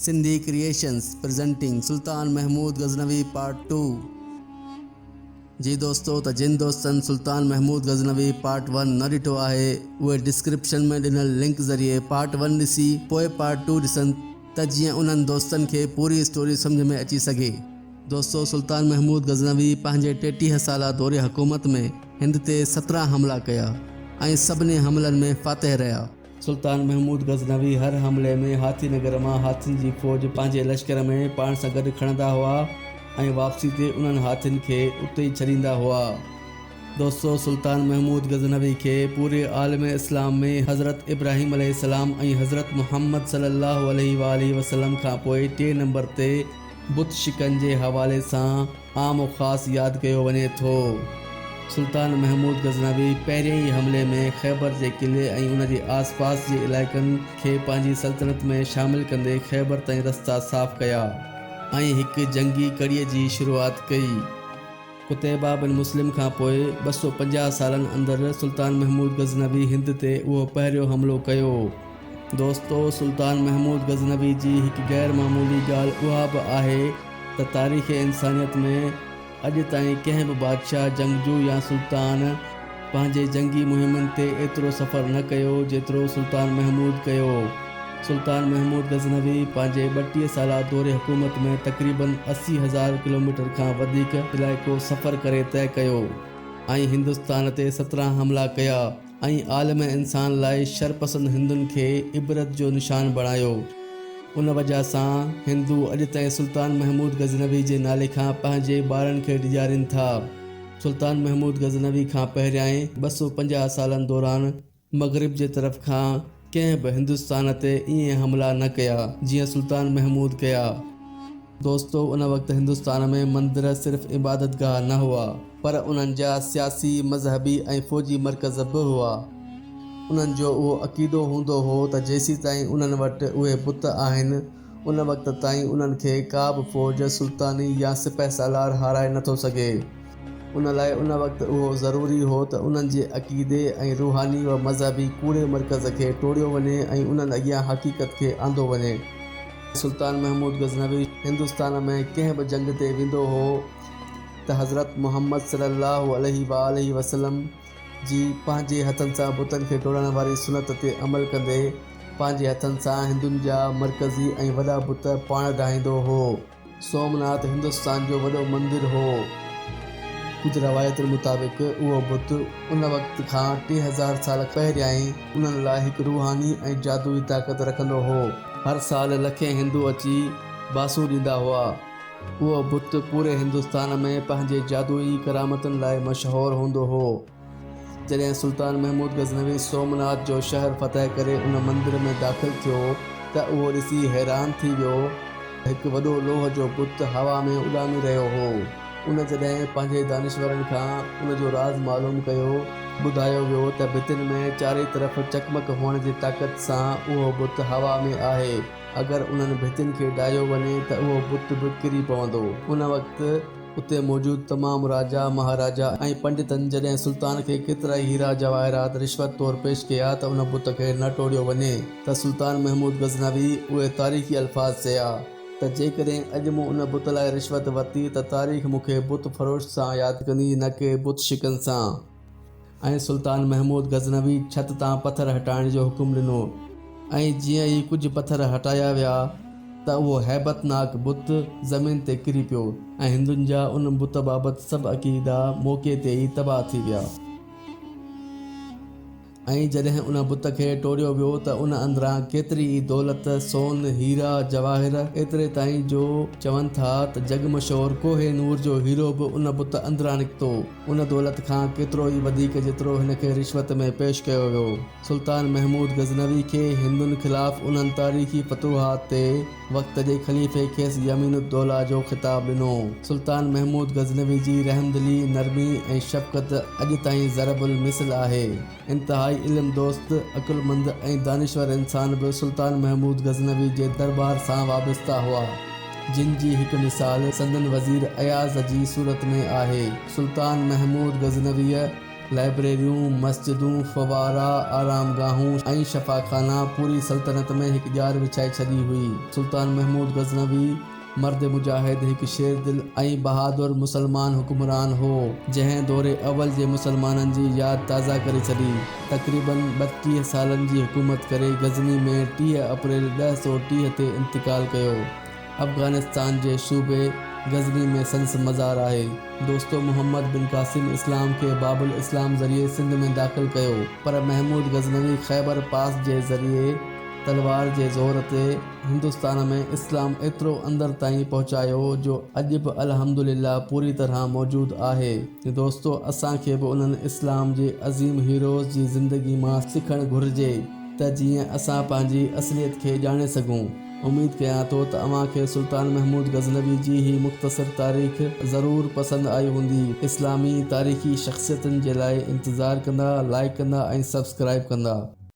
Sindhi creations presenting सुल्तान Mahmud Ghaznavi part 2। जी दोस्तों, त जिन दोस्तनि सुल्तान महमूद गज़नवी पार्ट 1 न ॾिठो आहे उहे डिस्क्रिप्शन में ॾिनल लिंक ज़रिए पार्ट 1 ॾिसी पोइ पार्ट 2 ॾिसनि त जीअं उन्हनि दोस्तनि खे पूरी स्टोरी सम्झ में अची सघे। दोस्तों, सुल्तान महमूद गज़नवी पंहिंजे 33 साला दौरे हुकूमत में हिंद ते 17 हमला कया ऐं सभिनी हमलनि में फातह रहिया। सुल्तान महमूद गज़नवी हर हमले में हाथीनगर मां हाथियुनि जी फ़ौज पंहिंजे लश्कर में पाण सां गॾु खणंदा हुआ ऐं वापसी ते उन्हनि हाथियुनि खे उते ई छॾींदा हुआ। दोस्तों, सुल्तान महमूद गज़नवी खे पूरे आलम इस्लाम में हज़रत इब्राहिम अलैहिस्सलाम ऐं हज़रत मुहम्मद सल्लल्लाहु अलैहि वसल्लम खां पोइ 3 नंबर ते बुत शिकन जे हवाले सां आम ख़ासि यादि कयो वञे थो। सुल्तान महमूद गज़नवी पहिरें ई हमले में ख़ैबर जे क़िले ऐं उन जे आसपास जे इलाइक़नि खे पंहिंजी सल्तनत में शामिल कंदे ख़ैबर ताईं रस्ता साफ़ कया ऐं हिकु जंगी कड़ीअ जी शुरूआति कई। कुतैबा बिन मुस्लिम खां पोइ 250 सालनि अंदरि सुल्तान महमूद गज़नवी हिंद ते उहो पहिरियों हमलो कयो। दोस्तों, सुल्तान महमूद गज़नवी जी हिकु गैर मामूली ॻाल्हि उहा बि आहे त तारीख़ इंसानियत में अॼु ताईं कंहिं बि बादशाह, जंगजू या सुल्तान पंहिंजे जंगी मुहिमनि ते एतिरो सफ़र न कयो जेतिरो सुल्तान महमूद कयो। सुल्तान महमूद गज़नवी पंहिंजे 32 साला दौरे हुकूमत में तक़रीबन 80,000 किलोमीटर खां वधीक इलाइक़ो सफ़र करे तय कयो ऐं हिंदुस्तान ते 17 हमला कया ऐं आलम इंसान लाइ शरपसंद हिंदुनि खे इबरत जो निशान बणायो। उन वजह सां हिंदू अॼु ताईं सुल्तान महमूद गज़नवी जे नाले खां पंहिंजे ॿारनि खे ॾियारीनि था। सुल्तान महमूद गज़नवी खां पहिरियां 250 सालनि दौरान मग़रिब जे तरफ़ खां कंहिं बि हिंदुस्तान ते ईअं हमला न कया जीअं सुल्तान महमूद कया। दोस्तों, उन वक़्तु हिंदुस्तान में मंदिर सिर्फ़ इबादतगाह न हुआ पर उन्हनि जा सियासी, मज़हबी ऐं फ़ौजी मर्कज़ बि हुआ। उन्हनि जो उहो अक़ीदो हूंदो हो त जेसीं ताईं उन्हनि वटि उहे बुत आहिनि उन वक़्त ताईं उन्हनि खे का बि फ़ौज, सुल्तानी या सिपह सालार हाराए नथो सघे। उन लाइ उन वक़्तु उहो ज़रूरी हो त उन्हनि जे अक़ीदे ऐं रूहानी व मज़हबी कूड़े मर्कज़ खे टोड़ियो वञे ऐं उन्हनि अॻियां हक़ीक़त खे आंदो वञे। सुल्तान महमूद गज़नवी हिंदुस्तान में कंहिं बि जंग ते वेंदो हो त हज़रत मुहम्मद सल्लल्लाहु अलैहि वसल्लम जी पंहिंजे हथनि सां बुतनि खे टोड़ण वारी सुनत ते अमल कंदे पंहिंजे हथनि सां हिंदुनि जा मरकज़ी ऐं वॾा बुत पाण ठाहींदो हो। सोमनाथ हिंदुस्तान जो वॾो मंदिर हो। कुझु रवायतुनि मुताबिक़ उहो बुत उन वक़्त खां 3000 साल पहिरियां ई उन्हनि लाइ हिकु रूहानी ऐं जादुई ताक़त रखंदो हो। हर साल लखें हिंदू अची बासूं ॾींदा हुआ। उहो बुत पूरे हिंदुस्तान में पंहिंजे जादुई करामतुनि लाइ मशहूरु हूंदो हो। जॾहिं सुल्तान महमूद गज़नवी सोमनाथ जो शहर फ़तह करे उन मंदिर में दाख़िल थियो त उहो ॾिसी हैरान थी वियो। हिकु वॾो लोह जो बुत हवा में उॾामी रहियो हो। उन जॾहिं पंहिंजे दानिश्वरनि खां उन जो राज़ मालूम कयो, ॿुधायो वियो त भितियुनि में चारे तरफ़ चकमक हुअण जी ताक़त सां उहो बुत हवा में आहे। अगरि उन्हनि भितियुनि खे ॾाहियो वञे त उहो बुत बि किरी पवंदो। उन वक़्तु उते मौजूदु तमामु राजा, महाराजा ऐं पंडितनि जॾहिं सुल्तान खे केतिरा ई हीरा जवाहरात रिश्वत तौरु पेश कया त उन बुत खे न टोड़ियो वञे त सुल्तान महमूद गज़नवी उहे तारीख़ी अल्फाज़ चया त जेकॾहिं अॼु मूं उन बुत लाइ रिश्वत वरिती त तारीख़ मूंखे बुत फ़रोश सां यादि कंदी, न कि बुत शिकन सां। ऐं सुल्तान महमूद गज़नवी छत तां पथर हटाइण जो हुकुम ॾिनो ऐं जीअं ई कुझु पथर हटाया विया त उहो हैबतनाक बुत ज़मीन ते किरी पियो ऐं हिंदुनि जा उन बुत बाबति सभु अक़ीदा मौक़े ते ई तबाह थी विया। ऐं जॾहिं उन बुत खे टोड़ियो वियो त उन अंदरां केतिरी ई दौलत, सोन, हीरा, जवाहिर एतिरे ताईं जो चवनि था त जग मशहूरु कोहे नूर जो हीरो बि उन बुत अंदरां निकितो। उन दौलत खां केतिरो ई वधीक जेतिरो हिन खे रिश्वत में पेश कयो वियो। सुल्तान महमूद गज़नवी खे हिंदुनि ख़िलाफ़ उन्हनि तारीख़ी फतूहात ते वक़्त जे ख़लीफ़े खेसि यमीनुद्दौला जो ख़िताब ॾिनो। सुल्तान महमूद गज़नवी जी रहमदिली, नरमी ऐं शफ़क़त अॼु ताईं ज़रबुल मिसल आहे। इंतहाई इल्म दोस्त, अकुलमंद ऐं दानिश्वर इंसान बि सुल्तान महमूद गज़नवी जे दरबार सां वाबस्ता हुआ, जिन जी हिकु मिसाल संदन वज़ीर अयाज़ जी सूरत में आहे। सुल्तान महमूद गज़नवीअ लाइब्रेरियूं, मस्जिदूं, फवारा, आराम गाहूं ऐं शफ़ाखाना पूरी सल्तनत में हिकु ॼार विछाए छॾी हुई। सुल्तान महमूद गज़नवी मर्द मुजाहिद, हिकु शेर दिल ऐं बहादुर मुसलमान हुक्मरान हो, जंहिं दौरे अवल जे मुसलमाननि जी यादि ताज़ा करे छॾी। तक़रीबन 32 सालनि जी हुकूमत करे गज़नी में 30 अप्रैल 1030 ते इंतकाल कयो। अफ़गानिस्तान जे सूबे गज़नी में संस मज़ार आहे। दोस्तो, मोहम्मद बिन क़ासिम इस्लाम खे बाबुल इस्लाम ज़रिए सिंध में दाख़िल कयो, पर महमूद गज़नवी ख़ैबर पास जे ज़रिए तलवार जे ज़ोर ते हिंदुस्तान में इस्लाम एतिरो अंदर ताईं पहुचायो जो अॼु बि अल्हम्दुलिल्लाह पूरी तरह मौजूदु आहे। दोस्तो, असांखे बि उन्हनि इस्लाम जे अज़ीम हीरोज़ जी ज़िंदगी मां सिखणु घुरिजे त जीअं असां पंहिंजी असलियत खे ॼाणे सघूं। उम्मीद कयां थो त अव्हांखे सुल्तान महमूद गज़नवी जी ही मुख़्तसर तारीख़ ज़रूरु पसंदि आई हूंदी। इस्लामी तारीख़ी शख़्सियतुनि जे लाइ इंतज़ारु कंदा, लाइक कंदा ऐं सब्सक्राइब कंदा।